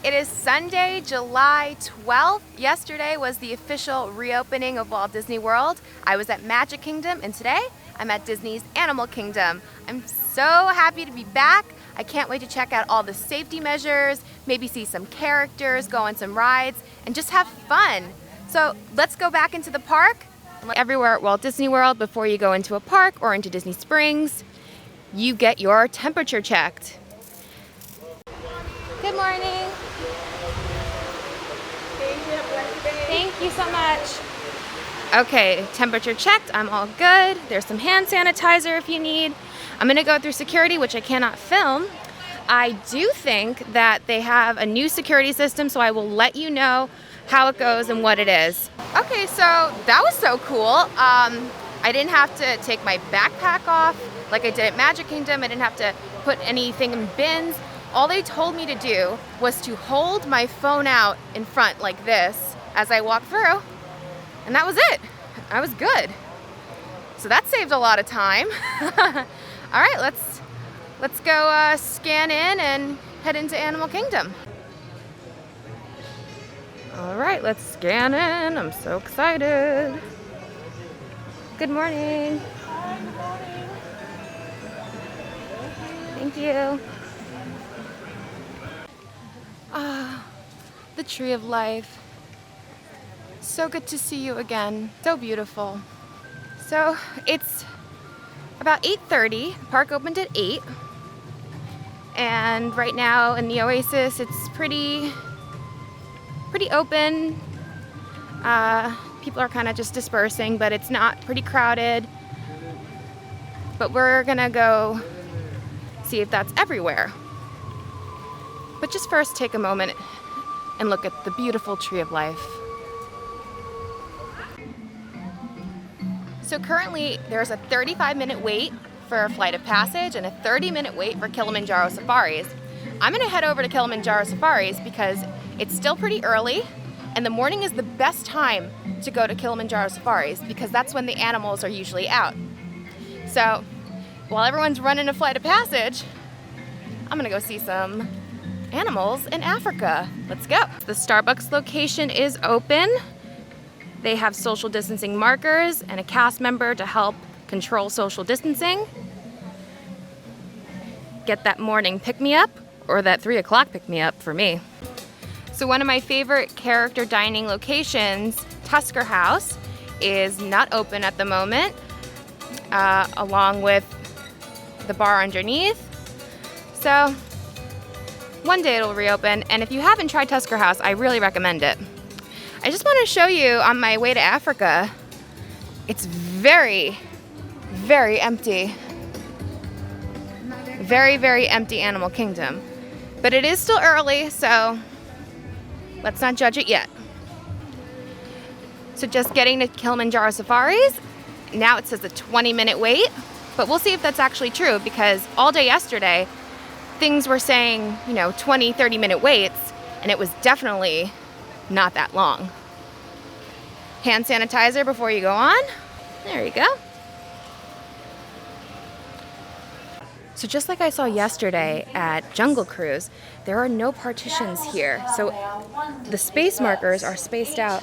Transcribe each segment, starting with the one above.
It is Sunday, July 12th. Yesterday was the official reopening of Walt Disney World. I was at Magic Kingdom, and today I'm at Disney's Animal Kingdom. I'm so happy to be back. I can't wait to check out all the safety measures, maybe see some characters, go on some rides, and just have fun. So let's go back into the park. Everywhere at Walt Disney World, before you go into a park or into Disney Springs, you get your temperature checked. Good morning. Thank you so much. Okay, temperature checked, I'm all good. There's some hand sanitizer if you need. I'm gonna go through security, which I cannot film. I do think that they have a new security system, so I will let you know how it goes and what it is. Okay, so that was so cool. I didn't have to take my backpack off like I did at Magic Kingdom. I didn't have to put anything in bins. All they told me to do was to hold my phone out in front like this as I walked through, and that was it. I was good. So that saved a lot of time. All right, let's go scan in and head into Animal Kingdom. All right, let's scan in. I'm so excited. Good morning. Hi, good morning. Thank you. The Tree of Life. So good to see you again. So beautiful. So it's about 8:30. Park opened at 8. And right now in the Oasis, it's pretty open. People are kind of just dispersing, but it's not pretty crowded. But we're gonna go see if that's everywhere. But just first take a moment and look at the beautiful Tree of Life. So currently there's a 35-minute wait for a Flight of Passage and a 30-minute wait for Kilimanjaro Safaris. I'm gonna head over to Kilimanjaro Safaris because it's still pretty early, and the morning is the best time to go to Kilimanjaro Safaris because that's when the animals are usually out. So while everyone's running a Flight of Passage, I'm gonna go see some animals in Africa. Let's go. The Starbucks location is open. They have social distancing markers and a cast member to help control social distancing. Get that morning pick-me-up or that 3 o'clock pick-me-up for me. So one of my favorite character dining locations, Tusker House, is not open at the moment, along with the bar underneath. So one day it'll reopen, and if you haven't tried Tusker House, I really recommend it. I just want to show you on my way to Africa, it's very, very empty. Very, very empty Animal Kingdom. But it is still early, so let's not judge it yet. So just getting to Kilimanjaro Safaris, now it says a 20-minute wait, but we'll see if that's actually true because all day yesterday, things were saying, 20, 30-minute waits, and it was definitely not that long. Hand sanitizer before you go on. There you go. So just like I saw yesterday at Jungle Cruise, there are no partitions here. So the space markers are spaced out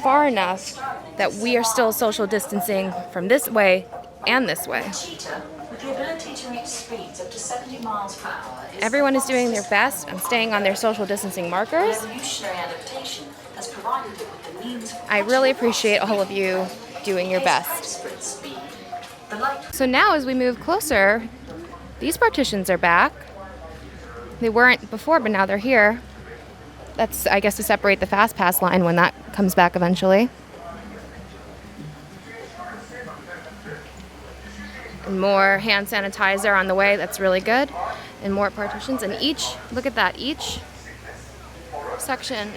far enough that we are still social distancing from this way and this way. Everyone is doing their best and staying on their social distancing markers. I really appreciate all of you doing your best. So now as we move closer, these partitions are back. They weren't before, but now they're here. That's, I guess, to separate the Fast Pass line when that comes back eventually. And more hand sanitizer on the way, that's really good. And more partitions, and look at that, each section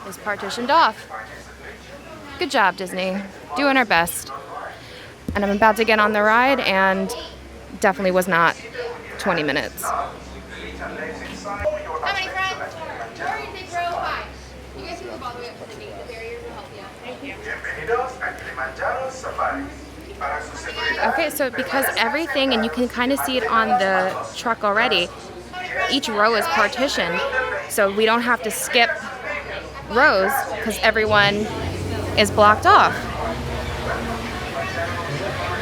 is partitioned off. Good job, Disney. Doing our best. And I'm about to get on the ride, and definitely was not 20 minutes. How many friends? Jordan, big row 5. You guys can move all the way up to the gate. The barriers will help you. Thank you. Bienvenidos a Kilimanjaro Safaris. Okay, so because everything, and you can kind of see it on the truck already, each row is partitioned. so we don't have to skip rows because everyone is blocked off.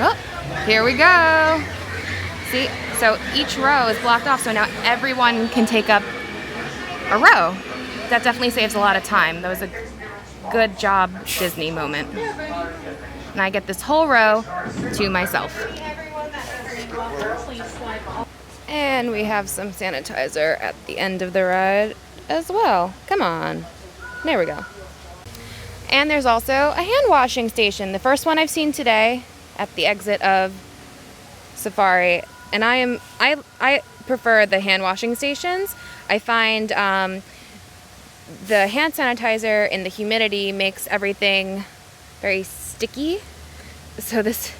Oh, here we go. See, so each row is blocked off, so now everyone can take up a row. That definitely saves a lot of time. That was a good job, Disney moment. And I get this whole row to myself. And we have some sanitizer at the end of the ride as well. Come on. There we go. And there's also a hand washing station. The first one I've seen today at the exit of Safari. And I prefer the hand washing stations. I find the hand sanitizer in the humidity makes everything very sticky. So this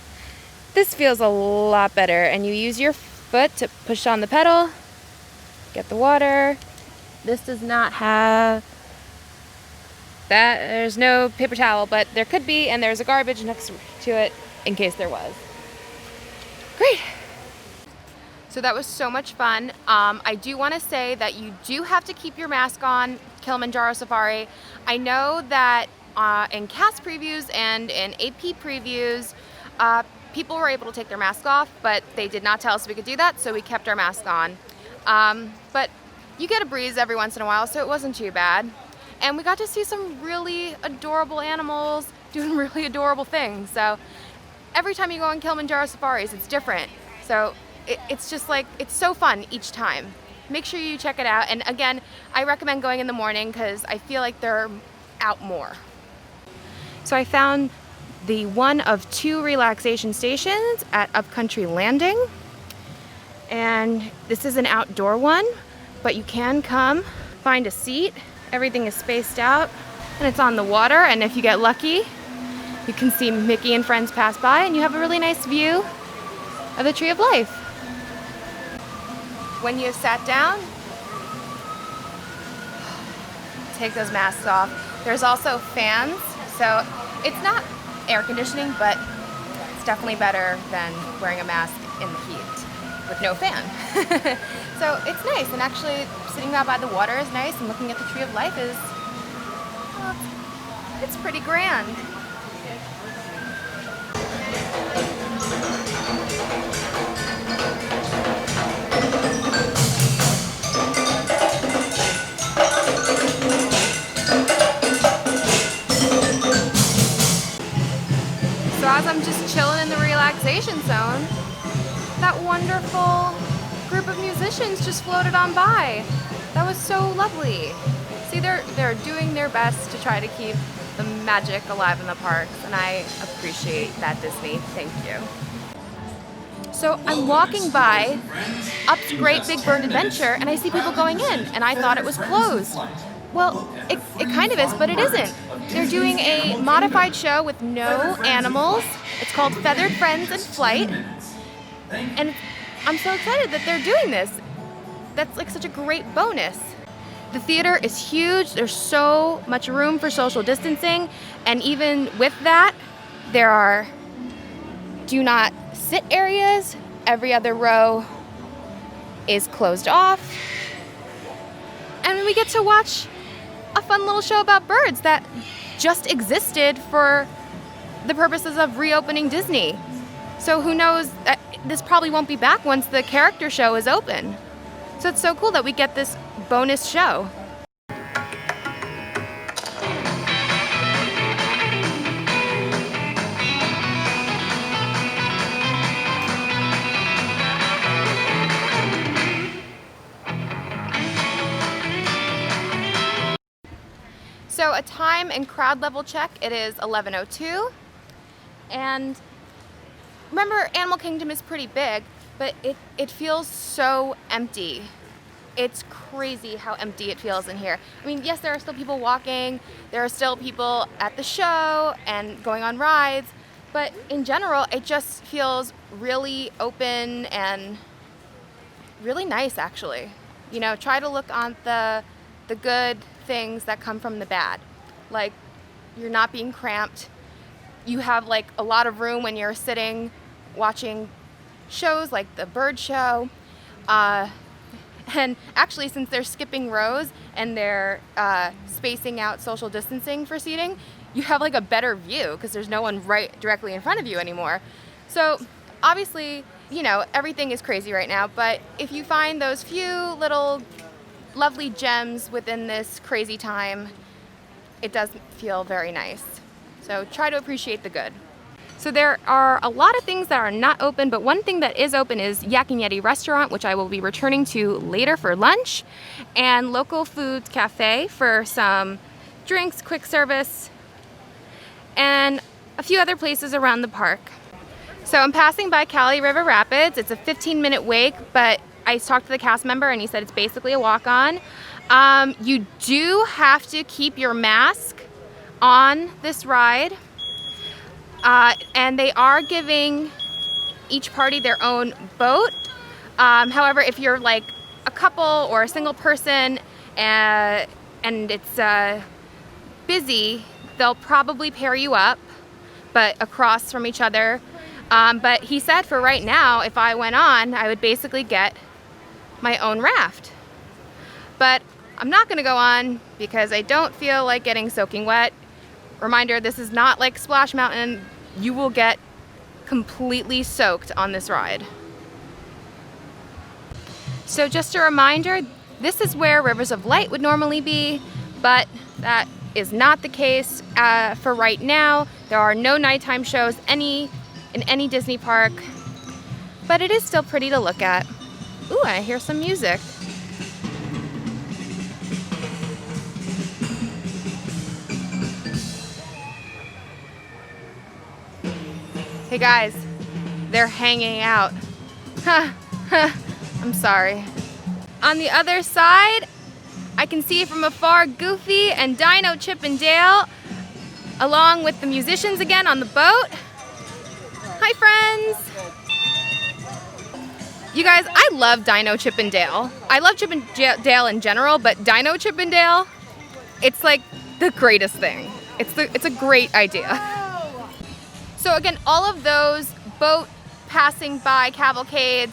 feels a lot better. And you use your foot to push on the pedal, get the water. This does not have that. There's no paper towel, but there could be, and there's a garbage next to it in case there was. Great. So that was so much fun. I do want to say that you do have to keep your mask on Kilimanjaro Safari. I know that in cast previews and in AP previews, people were able to take their mask off, but they did not tell us we could do that, so we kept our mask on. But you get a breeze every once in a while, so it wasn't too bad. And we got to see some really adorable animals doing really adorable things. So every time you go on Kilimanjaro Safaris, it's different. So it's just like, it's so fun each time. Make sure you check it out. And again, I recommend going in the morning because I feel like they're out more. So I found the one of 2 relaxation stations at Upcountry Landing. And this is an outdoor one, but you can come find a seat. Everything is spaced out and it's on the water. And if you get lucky, you can see Mickey and friends pass by and you have a really nice view of the Tree of Life. When you've sat down, take those masks off. There's also fans, so it's not air conditioning, but it's definitely better than wearing a mask in the heat with no fan. So it's nice, and actually sitting out by the water is nice, and looking at the Tree of Life is, well, it's pretty grand. So as I'm just chilling in the relaxation zone, that wonderful group of musicians just floated on by. That was so lovely. See, they're doing their best to try to keep the magic alive in the parks, and I appreciate that, Disney. Thank you. So I'm walking by Up's Great Big Bird Adventure, and I see people going in, and I thought it was closed. Well, it kind of is, but it isn't. They're doing a modified show with no animals. It's called Feathered Friends in Flight. And I'm so excited that they're doing this. That's like such a great bonus. The theater is huge. There's so much room for social distancing. And even with that, there are do not sit areas. Every other row is closed off. And we get to watch a fun little show about birds that just existed for the purposes of reopening Disney. So who knows, this probably won't be back once the character show is open. So it's so cool that we get this bonus show. So a time and crowd level check, it is 11:02. And remember, Animal Kingdom is pretty big, but it feels so empty. It's crazy how empty it feels in here. I mean, yes, there are still people walking, there are still people at the show and going on rides, but in general, it just feels really open and really nice, actually. You know, try to look on the good things that come from the bad. Like, you're not being cramped. You have like a lot of room when you're sitting watching shows like the bird show. And actually, since they're skipping rows and they're spacing out social distancing for seating, you have like a better view because there's no one right directly in front of you anymore. So obviously, you know, everything is crazy right now, but if you find those few little lovely gems within this crazy time, it does feel very nice. So try to appreciate the good. So there are a lot of things that are not open, but one thing that is open is Yak and Yeti restaurant, which I will be returning to later for lunch, and Local Foods Cafe for some drinks, quick service, and a few other places around the park. So I'm passing by Cali River Rapids. It's a 15-minute wake, but I talked to the cast member and he said it's basically a walk-on. You do have to keep your mask on this ride. And they are giving each party their own boat. However, if you're like a couple or a single person and it's busy, they'll probably pair you up, but across from each other. But he said for right now, if I went on, I would basically get my own raft. But I'm not gonna go on because I don't feel like getting soaking wet. Reminder, this is not like Splash Mountain. You will get completely soaked on this ride. So just a reminder, this is where Rivers of Light would normally be, but that is not the case for right now. There are no nighttime shows in any Disney park, but it is still pretty to look at. Ooh, I hear some music. Hey guys, they're hanging out. I'm sorry. On the other side, I can see from afar Goofy and Dino, Chip and Dale, along with the musicians again on the boat. Hi friends! You guys, I love Dino, Chip and Dale. I love Chip and Dale in general, but Dino, Chip and Dale, it's like the greatest thing. It's a great idea. So again, all of those boat passing by cavalcades,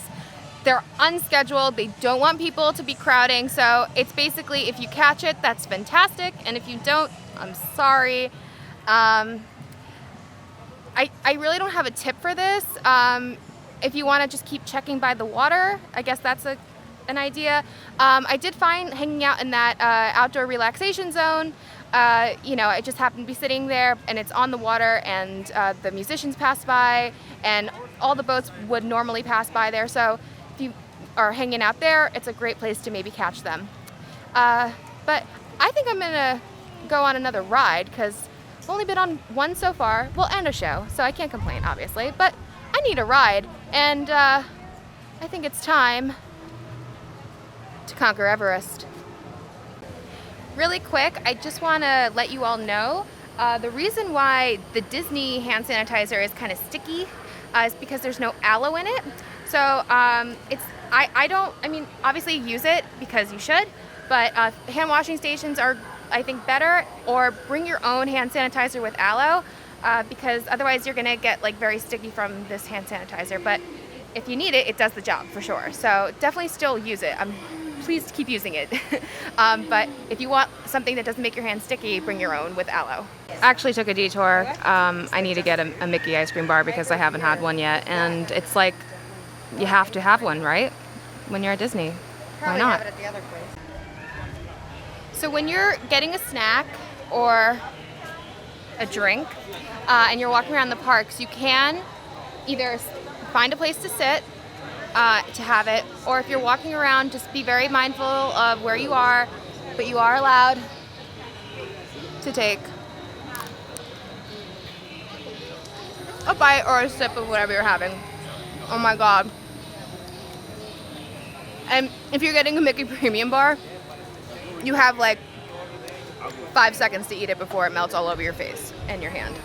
they're unscheduled. They don't want people to be crowding. So it's basically, if you catch it, that's fantastic. And if you don't, I'm sorry. I really don't have a tip for this. If you want to just keep checking by the water, I guess that's an idea. I did find hanging out in that outdoor relaxation zone. You know, I just happened to be sitting there and it's on the water and the musicians pass by and all the boats would normally pass by there. So if you are hanging out there, it's a great place to maybe catch them. But I think I'm gonna go on another ride because I've only been on one so far, well, and a show, so I can't complain, obviously, but I need a ride and I think it's time to conquer Everest. Really quick, I just want to let you all know the reason why the Disney hand sanitizer is kind of sticky is because there's no aloe in it. So I mean, obviously use it because you should, but hand washing stations are, I think, better, or bring your own hand sanitizer with aloe because otherwise you're gonna get like very sticky from this hand sanitizer. But if you need it, it does the job for sure. So definitely still use it. Please keep using it. But if you want something that doesn't make your hands sticky, bring your own with aloe. I actually took a detour. I need to get a Mickey ice cream bar because I haven't had one yet. And it's like, you have to have one, right? When you're at Disney. Why not? Have it at the other place. So when you're getting a snack or a drink and you're walking around the parks, you can either find a place to sit to have it, or if you're walking around, just be very mindful of where you are, but you are allowed to take a bite or a sip of whatever you're having. Oh my god. And if you're getting a Mickey Premium bar, you have like 5 seconds to eat it before it melts all over your face and your hand,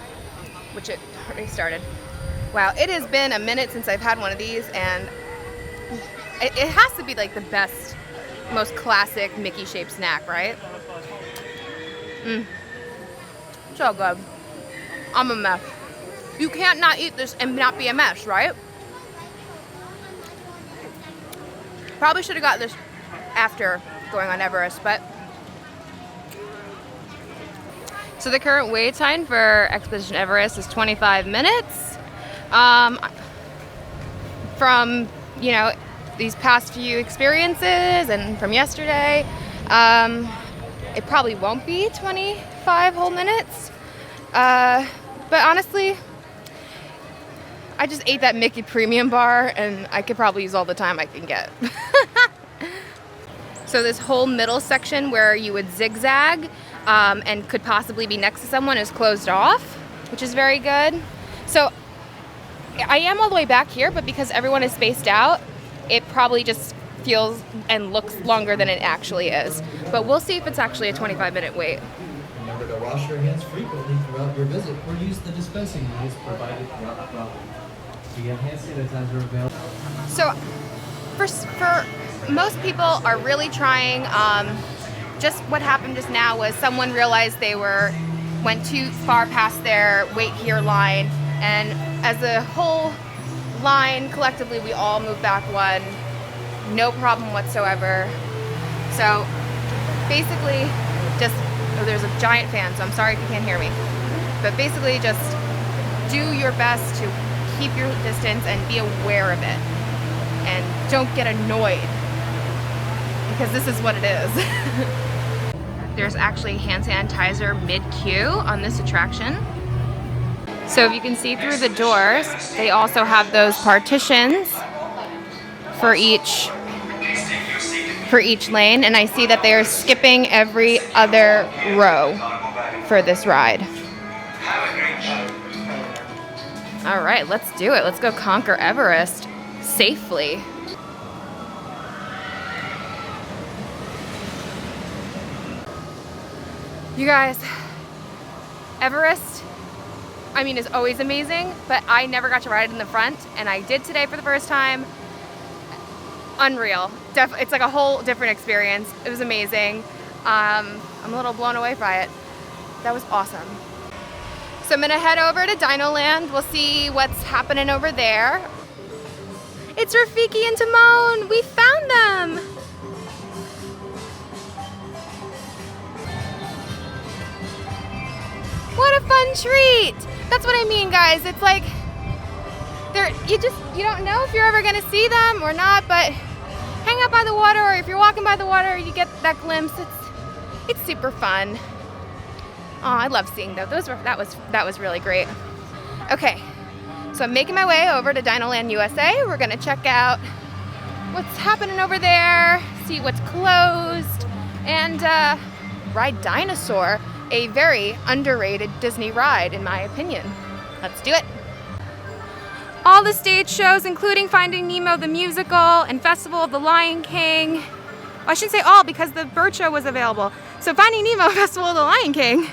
which it already started. Wow, it has been a minute since I've had one of these, and it has to be like the best, most classic Mickey-shaped snack, right? So good. I'm a mess. You can't not eat this and not be a mess, right? Probably should have got this after going on Everest, but. So the current wait time for Expedition Everest is 25 minutes. From, you know, these past few experiences and from yesterday, it probably won't be 25 whole minutes. But honestly, I just ate that Mickey Premium bar and I could probably use all the time I can get. So this whole middle section where you would zigzag and could possibly be next to someone is closed off, which is very good. So I am all the way back here, but because everyone is spaced out, it probably just feels and looks longer than it actually is. But we'll see if it's actually a 25-minute wait. Remember to wash your hands frequently throughout your visit or use the dispensing needles provided throughout the property. We have hand sanitizer available. So for most people are really trying, just what happened just now was someone realized they went too far past their wait here line, and as a whole line, collectively, we all moved back one, no problem whatsoever. So basically just, oh, there's a giant fan, so I'm sorry if you can't hear me, but basically just do your best to keep your distance and be aware of it, and don't get annoyed, because this is what it is. There's actually hand sanitizer mid-queue on this attraction. So if you can see through the doors, they also have those partitions for each lane, and I see that they are skipping every other row for this ride. All right, let's do it. Let's go conquer Everest safely. You guys, Everest, I mean, is always amazing, but I never got to ride it in the front, and I did today for the first time. Unreal. It's like a whole different experience. It was amazing. I'm a little blown away by it. That was awesome. So I'm gonna head over to Dino Land. We'll see what's happening over there. It's Rafiki and Timon. We found them. What a fun treat! That's what I mean, guys. It's like you don't know if you're ever gonna see them or not, but hang out by the water, or if you're walking by the water, you get that glimpse. It's super fun. Oh, I love seeing those. That was really great. Okay, so I'm making my way over to Dino Land USA. We're gonna check out what's happening over there, see what's closed, and ride Dinosaur, a very underrated Disney ride, in my opinion. Let's do it. All the stage shows, including Finding Nemo the musical and Festival of the Lion King. Well, I shouldn't say all, because the bird show was available. So Finding Nemo, Festival of the Lion King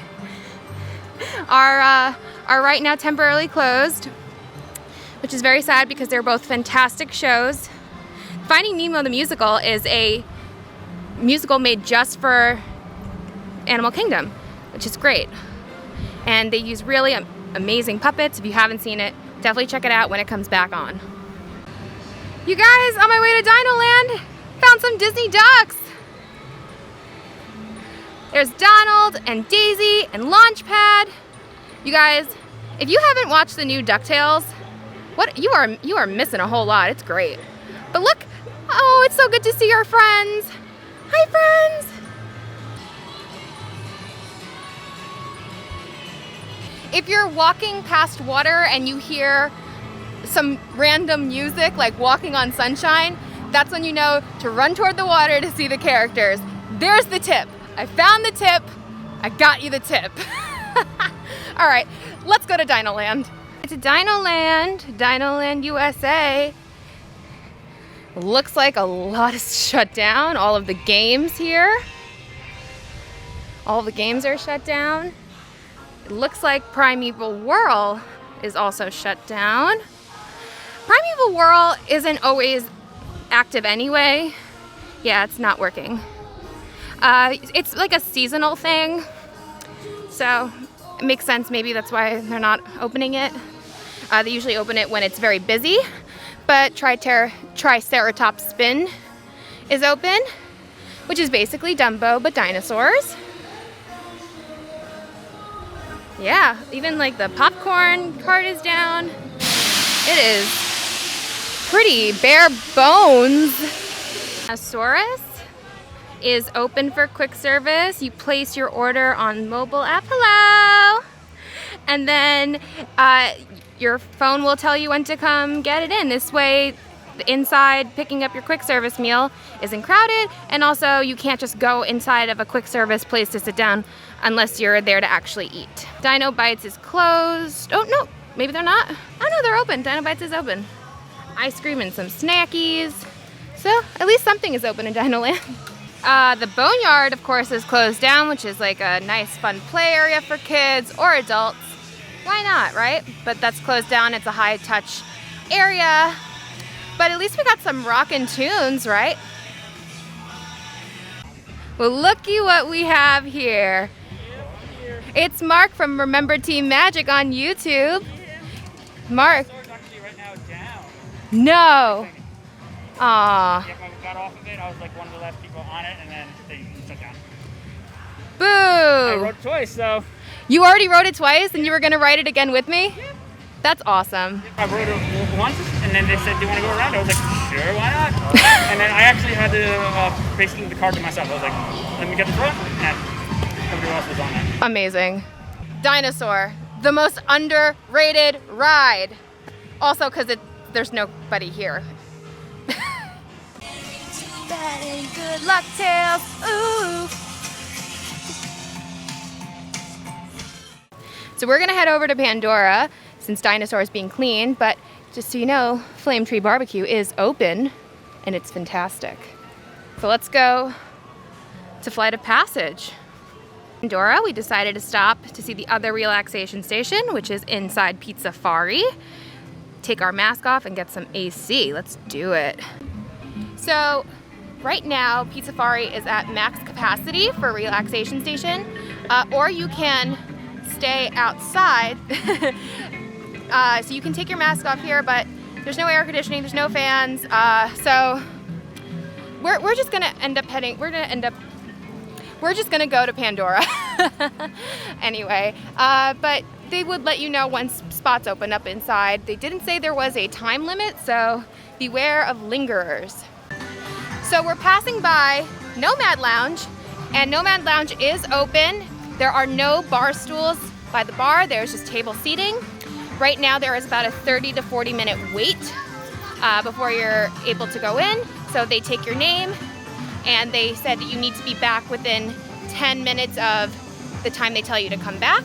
are right now temporarily closed, which is very sad because they're both fantastic shows. Finding Nemo the musical is a musical made just for Animal Kingdom, which is great. And they use really amazing puppets. If you haven't seen it, definitely check it out when it comes back on. You guys, on my way to Dino Land, found some Disney ducks. There's Donald and Daisy and Launchpad. You guys, if you haven't watched the new DuckTales, you are missing a whole lot. It's great. But look, oh, it's so good to see our friends. Hi, friends. If you're walking past water and you hear some random music like Walking on Sunshine, that's when you know to run toward the water to see the characters. There's the tip. I found the tip. I got you the tip. All right, let's go to Dino Land. To Dino Land USA. Looks like a lot is shut down. All of the games here. All the games are shut down. It looks like Primeval Whirl is also shut down. Primeval Whirl isn't always active anyway. Yeah, it's not working. It's like a seasonal thing, so it makes sense. Maybe that's why they're not opening it. They usually open it when it's very busy, but Triceratops Spin is open. which is basically Dumbo but dinosaurs. Yeah, even like the popcorn cart is down. It is pretty bare bones. Asaurus is open for quick service. You place your order on mobile app. Hello! And then your phone will tell you when to come get it in. This way, the inside picking up your quick service meal isn't crowded, and also you can't just go inside of a quick service place to sit down unless you're there to actually eat. Dino Bites is closed. Oh no, maybe they're not. Oh no, they're open. Dino Bites is open. Ice cream and some snackies. So at least something is open in Dino Land. The Boneyard, of course, is closed down, which is like a nice fun play area for kids or adults. Why not, right? But that's closed down. It's a high touch area. But at least we got some rockin' tunes, right? Well, looky what we have here. It's Mark from Remember Team Magic on YouTube. Mark. It's actually right now down. No. Aww. Yeah, when we got off of it, I was like one of the last people on it, and then they shut down. Boo. I wrote it twice, so. You already wrote it twice, and you were gonna write it again with me? Yeah. That's awesome. I wrote it once, and then they said, do you want to go around? I was like, sure, why not? And then I actually had to basically the card to myself. I was like, let me get the front, and everybody else was on that. Amazing. Dinosaur, the most underrated ride. Also, because there's nobody here. Bad and good luck tales. Ooh. So we're gonna head over to Pandora since Dinosaur is being cleaned, but just so you know, Flame Tree Barbecue is open and it's fantastic. So let's go to Flight of Passage. Pandora, we decided to stop to see the other relaxation station, which is inside Pizza Safari. Take our mask off and get some AC. Let's do it. So right now, Pizza Safari is at max capacity for relaxation station, or you can stay outside. So you can take your mask off here, but there's no air conditioning, there's no fans. So we're just gonna end up we're just gonna go to Pandora. Anyway, but they would let you know once spots open up inside. They didn't say there was a time limit, so beware of lingerers. So we're passing by Nomad Lounge, and Nomad Lounge is open. There are no bar stools by the bar, there's just table seating. Right now there is about a 30 to 40 minute wait before you're able to go in. So they take your name, and they said that you need to be back within 10 minutes of the time they tell you to come back.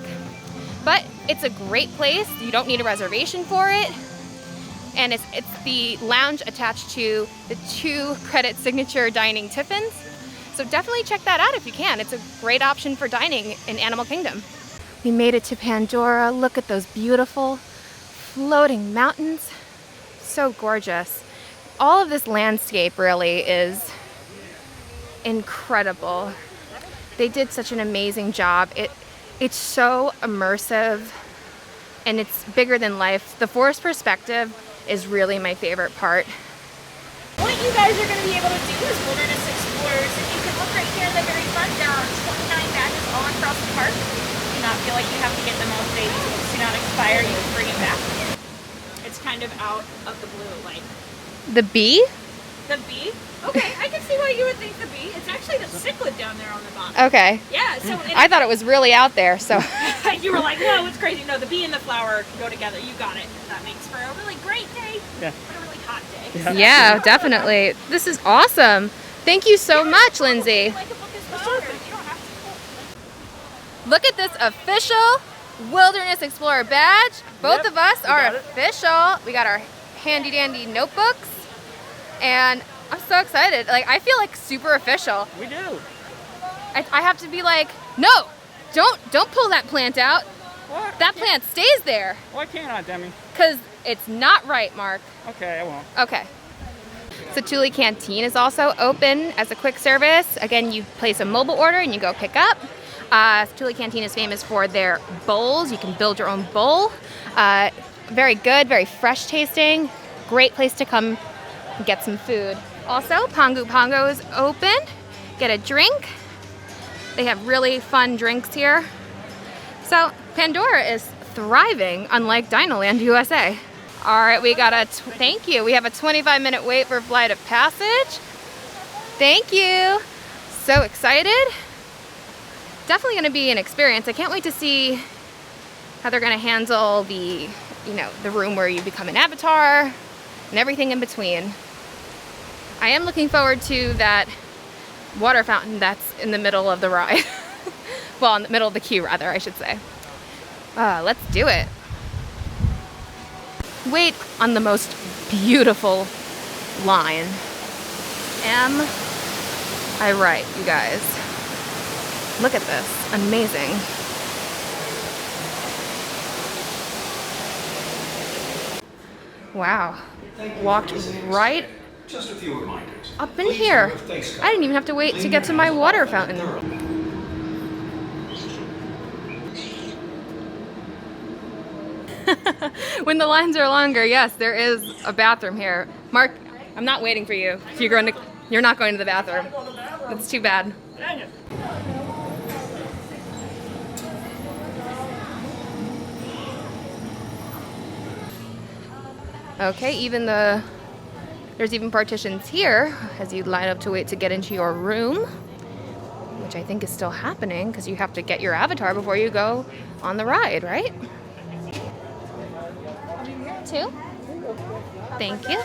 But it's a great place. You don't need a reservation for it. And it's the lounge attached to the 2 credit signature dining Tiffins. So definitely check that out if you can. It's a great option for dining in Animal Kingdom. We made it to Pandora. Look at those beautiful floating mountains. So gorgeous. All of this landscape really is incredible. They did such an amazing job. It's so immersive and it's bigger than life. The forest perspective is really my favorite part. What you guys are going to be able to do is Wilderness Explorers. If you can look right here, they're very fun. There are 29 badges all across the park. Do not feel like you have to get them all day to not expire. You can bring it back. It's kind of out of the blue, like The bee? the bee. Okay, I can see why you would think the bee. It's actually the cichlid down there on the bottom. Okay. Yeah, so I thought it was really out there, so. you were like, no, it's crazy. No, the bee and the flower go together. You got it. That makes for a really great day. Yeah. But a really hot day. Yeah, definitely. This is awesome. Thank you so much, Lindsay. Like a book is the starter. You don't have to. Look at this official Wilderness Explorer badge. Both Yep, of us we are got it. official. We got our handy dandy notebooks. And I'm so excited. Like, I feel like super official. We do. I have to be like, no, don't pull that plant out. What? That plant stays there. Why can't I, Demi? Because it's not right, Mark. Okay, I won't. Okay. So Thule Canteen is also open as a quick service. Again, you place a mobile order and you go pick up. Thule Canteen is famous for their bowls. You can build your own bowl. Very good, very fresh tasting. Great place to come get some food. Also, Pongo Pongo is open. get a drink. They have really fun drinks here. So Pandora is thriving, unlike Dino Land, USA. All right, we got thank you. We have a 25-minute wait for flight of passage. Thank you. So excited. Definitely gonna be an experience. I can't wait to see how they're gonna handle the, the room where you become an avatar and everything in between. I am looking forward to that water fountain that's in the middle of the ride. Well, in the middle of the queue, rather, I should say. Let's do it. Wait on the most beautiful line. Am I right, you guys? Look at this. Amazing. Wow. Walked right Just a few reminders. up in here. I didn't even have to wait to get to my water fountain. When the lines are longer, yes, there is a bathroom here. Mark, I'm not waiting for you. If you're not going to the bathroom. That's too bad. Okay, there's even partitions here as you line up to wait to get into your room, which I think is still happening because you have to get your avatar before you go on the ride, right? 2. Thank you.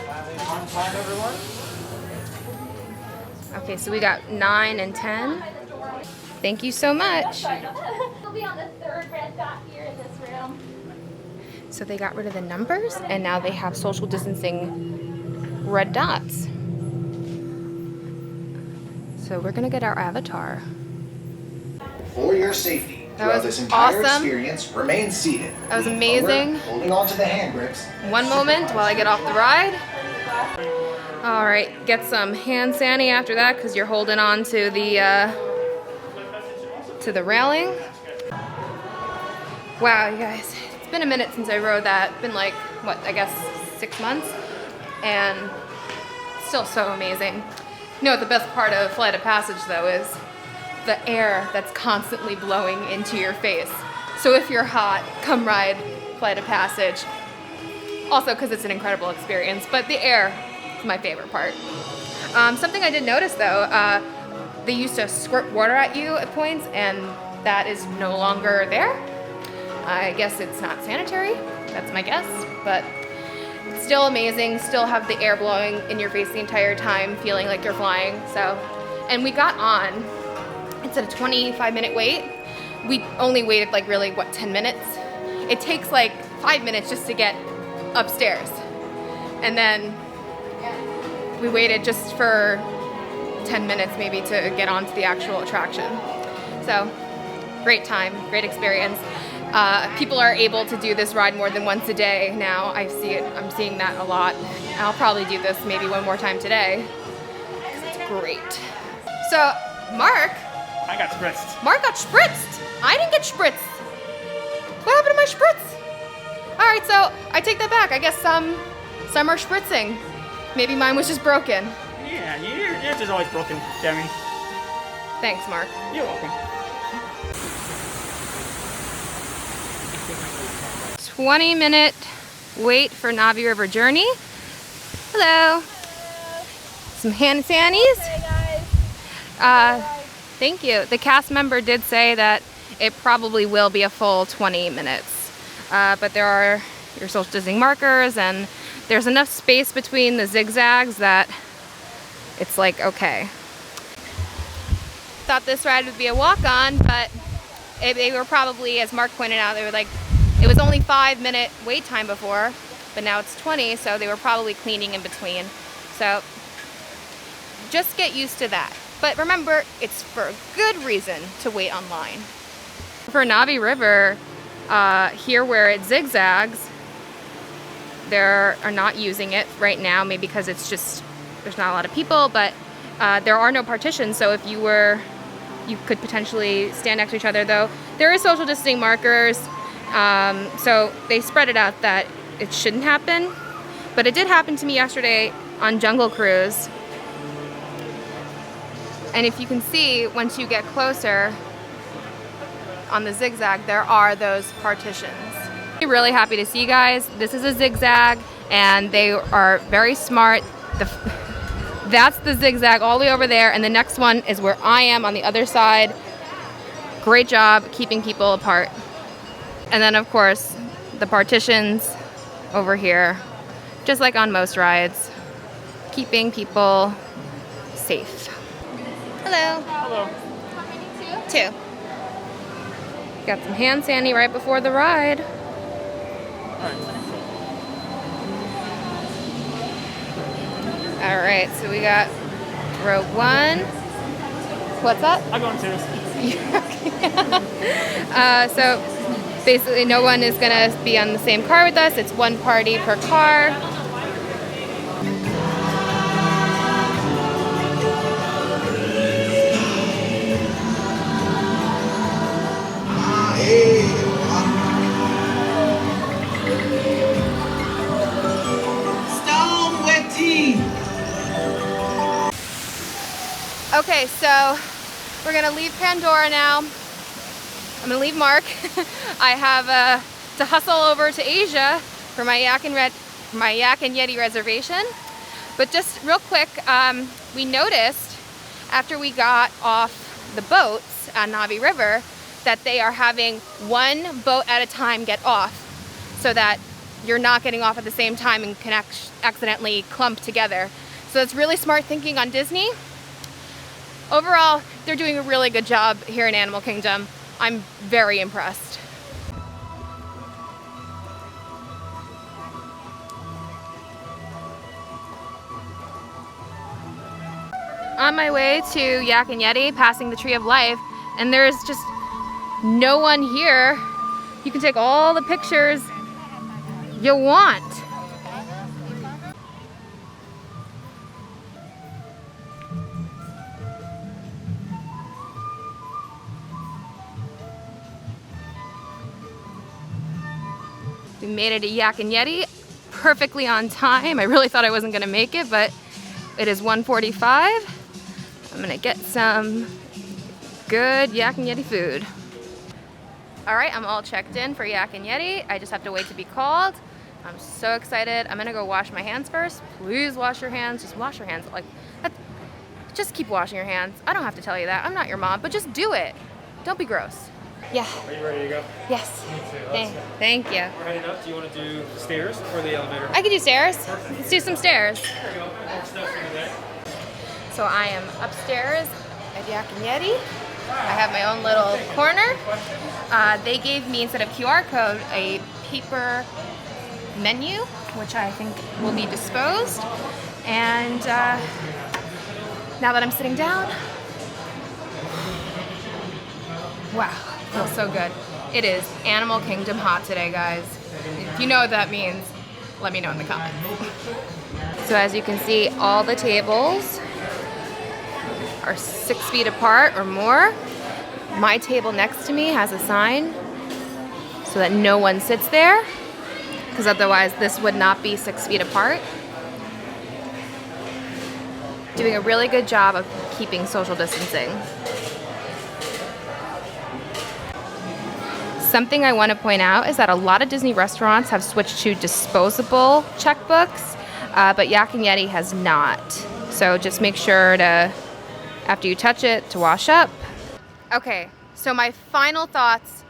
Okay, so we got 9 and 10. Thank you so much. We'll be on the 3rd red dot here in this room. So they got rid of the numbers and now they have social distancing red dots. So we're gonna get our avatar. For your safety, That throughout was this entire awesome. experience, remain seated. That was Lean amazing. forward, holding on to the hand grips. One moment while I get off the ride. All right, get some hand sani after that because you're holding on to the railing. Wow, you guys, it's been a minute since I rode that. It's been like, what, I guess 6 months? And still so amazing. You know what the best part of Flight of Passage though is? The air that's constantly blowing into your face. So if you're hot, come ride Flight of Passage. Also because it's an incredible experience, but the air is my favorite part. Something I did notice though, they used to squirt water at you at points and that is no longer there. I guess it's not sanitary, that's my guess, but it's still amazing, still have the air blowing in your face the entire time, feeling like you're flying, so. And we got on, it's at a 25-minute wait. We only waited like really, 10 minutes? It takes like 5 minutes just to get upstairs. And then we waited just for 10 minutes maybe to get onto the actual attraction. So, great time, great experience. People are able to do this ride more than once a day now. I'm seeing that a lot. I'll probably do this maybe one more time today, because it's great. So, Mark. I got spritzed. Mark got spritzed. I didn't get spritzed. What happened to my spritz? All right, so I take that back. I guess some are spritzing. Maybe mine was just broken. Yeah, yours is always broken, Demi. Thanks, Mark. You're welcome. 20-minute wait for Navi River Journey. Hello. Some hand sanis. Hey guys. Thank you. The cast member did say that it probably will be a full 20 minutes. But there are your social distancing markers and there's enough space between the zigzags that it's like, okay. Thought this ride would be a walk-on, but they were probably, as Mark pointed out, they were like, it was only 5-minute wait time before, but now it's 20, so they were probably cleaning in between. So just get used to that. But remember, it's for a good reason to wait online. For Navi River, here where it zigzags, they are not using it right now, maybe because it's just, there's not a lot of people, but there are no partitions, so if you could potentially stand next to each other, though. There is social distancing markers, so they spread it out that it shouldn't happen, but it did happen to me yesterday on Jungle Cruise. And if you can see, once you get closer on the zigzag, there are those partitions. I'm really happy to see you guys. This is a zigzag, and they are very smart. That's the zigzag all the way over there, and the next one is where I am on the other side. Great job keeping people apart. And then, of course, the partitions over here, just like on most rides, keeping people safe. Hello. Hello. Two. Got some hand sandy right before the ride. All right, so we got row 1. What's that? I'm going to. So basically no one is gonna be on the same car with us. It's one party per car. Okay, so we're gonna leave Pandora now. I'm gonna leave Mark. I have to hustle over to Asia for my Yak and Yeti reservation. But just real quick, we noticed after we got off the boats on Navi River that they are having one boat at a time get off so that you're not getting off at the same time and can accidentally clump together. So it's really smart thinking on Disney. Overall, they're doing a really good job here in Animal Kingdom. I'm very impressed. On my way to Yak and Yeti, passing the Tree of Life, and there's just no one here. You can take all the pictures you want. We made it to Yak and Yeti perfectly on time. I really thought I wasn't gonna make it, but it is 1:45. I'm gonna get some good Yak and Yeti food. All right, I'm all checked in for Yak and Yeti. I just have to wait to be called. I'm so excited. I'm gonna go wash my hands first. Please wash your hands, just wash your hands. Like, just keep washing your hands. I don't have to tell you that, I'm not your mom, but just do it. Don't be gross. Yeah. Are you ready to go? Yes. Me too. Thank you. We're heading up. Do you want to do stairs or the elevator? I could do stairs. Let's do some stairs. There you go. More steps in today. So I am upstairs at Yak and Yeti. I have my own little corner. They gave me, instead of QR code, a paper menu, which I think will be disposed. And now that I'm sitting down, wow, feels so good. It is Animal Kingdom hot today, guys. If you know what that means, let me know in the comments. So as you can see, all the tables are 6 feet apart or more. My table next to me has a sign so that no one sits there, because otherwise this would not be 6 feet apart. Doing a really good job of keeping social distancing. Something I want to point out is that a lot of Disney restaurants have switched to disposable checkbooks, but Yak and Yeti has not. So just make sure to, after you touch it, to wash up. Okay, so my final thoughts,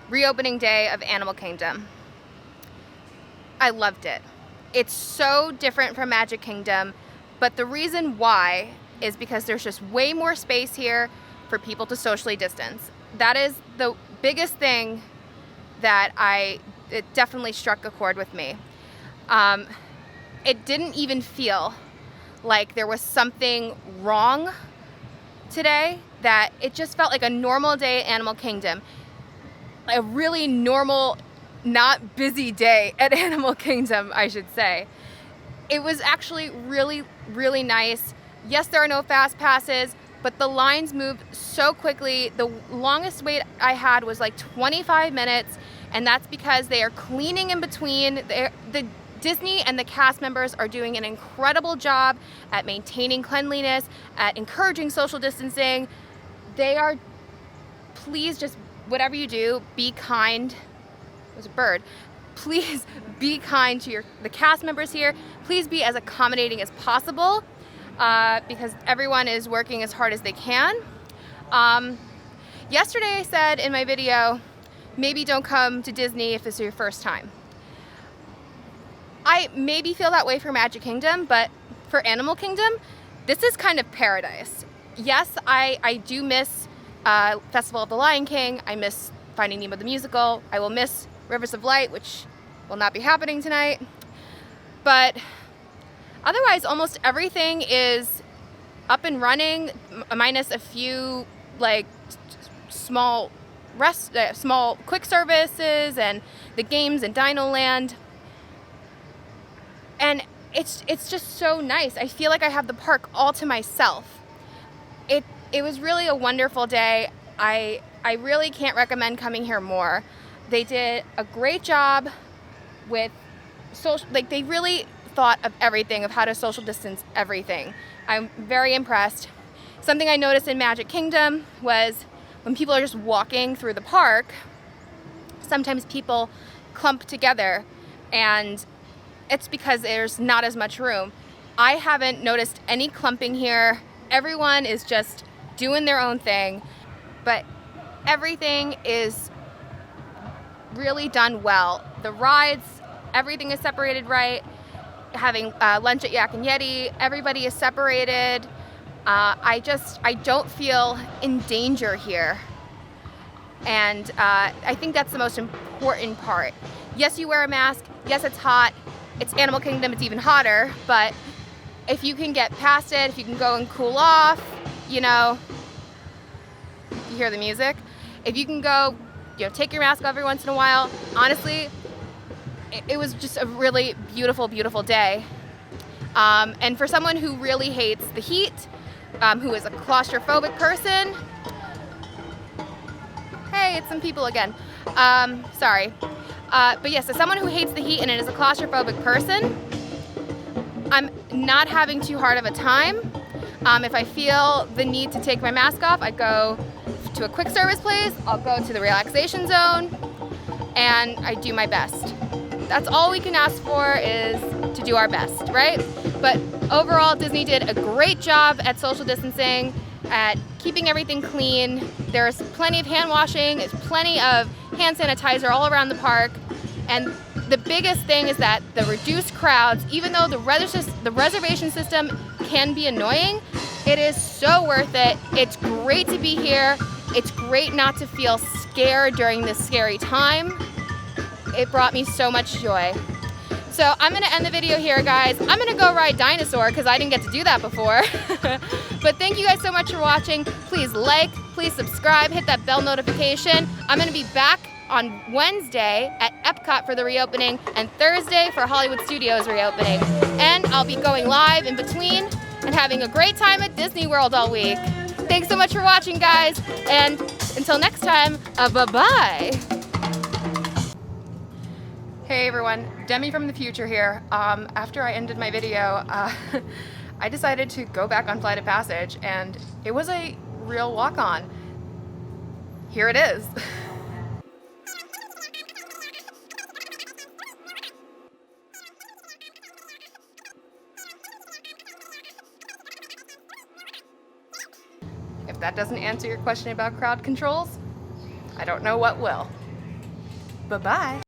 reopening day of Animal Kingdom. I loved it. It's so different from Magic Kingdom, but the reason why is because there's just way more space here for people to socially distance. That is the biggest thing that it definitely struck a chord with me. It didn't even feel like there was something wrong today, that it just felt like a normal day at Animal Kingdom. A really normal, not busy day at Animal Kingdom, I should say. It was actually really, really nice. Yes, there are no fast passes, but the lines moved so quickly. The longest wait I had was like 25 minutes, and that's because they are cleaning in between. The Disney and the cast members are doing an incredible job at maintaining cleanliness, at encouraging social distancing. They are, please just, whatever you do, be kind. There's a bird. Please be kind to the cast members here. Please be as accommodating as possible because everyone is working as hard as they can. Yesterday I said in my video, maybe don't come to Disney if this is your first time. I maybe feel that way for Magic Kingdom, but for Animal Kingdom, this is kind of paradise. Yes, I do miss Festival of the Lion King. I miss Finding Nemo the Musical. I will miss Rivers of Light, which will not be happening tonight. But otherwise, almost everything is up and running, minus a few like small quick services and the games in Dino Land. And it's just so nice. I feel like I have the park all to myself. It was really a wonderful day. I really can't recommend coming here more. They did a great job with social, like they really thought of everything, of how to social distance everything. I'm very impressed. Something I noticed in Magic Kingdom was when people are just walking through the park, sometimes people clump together, and it's because there's not as much room. I haven't noticed any clumping here. Everyone is just doing their own thing, but everything is really done well. The rides, everything is separated right. Having lunch at Yak and Yeti, everybody is separated. I don't feel in danger here. And I think that's the most important part. Yes, you wear a mask. Yes, it's hot. It's Animal Kingdom, it's even hotter, but if you can get past it, if you can go and cool off, you know, you hear the music. If you can go, you know, take your mask off every once in a while. Honestly, it was just a really beautiful, beautiful day. And for someone who really hates the heat, who is a claustrophobic person, hey, it's some people again. Sorry. But yes, as someone who hates the heat and is a claustrophobic person, I'm not having too hard of a time. If I feel the need to take my mask off, I go to a quick service place, I'll go to the relaxation zone, and I do my best. That's all we can ask for, is to do our best, right? But overall, Disney did a great job at social distancing, at keeping everything clean. There's plenty of hand washing, there's plenty of hand sanitizer all around the park. And the biggest thing is that the reduced crowds, even though the reservation system can be annoying, it is so worth it. It's great to be here. It's great not to feel scared during this scary time. It brought me so much joy. So I'm gonna end the video here, guys. I'm gonna go ride Dinosaur because I didn't get to do that before. But thank you guys so much for watching. Please like, please subscribe, hit that bell notification. I'm gonna be back on Wednesday at Epcot for the reopening and Thursday for Hollywood Studios reopening. And I'll be going live in between and having a great time at Disney World all week. Thanks so much for watching, guys. And until next time, bye-bye. Hey everyone, Demi from the future here. After I ended my video, I decided to go back on Flight of Passage, and it was a real walk-on. Here it is. If that doesn't answer your question about crowd controls, I don't know what will. Bye-bye.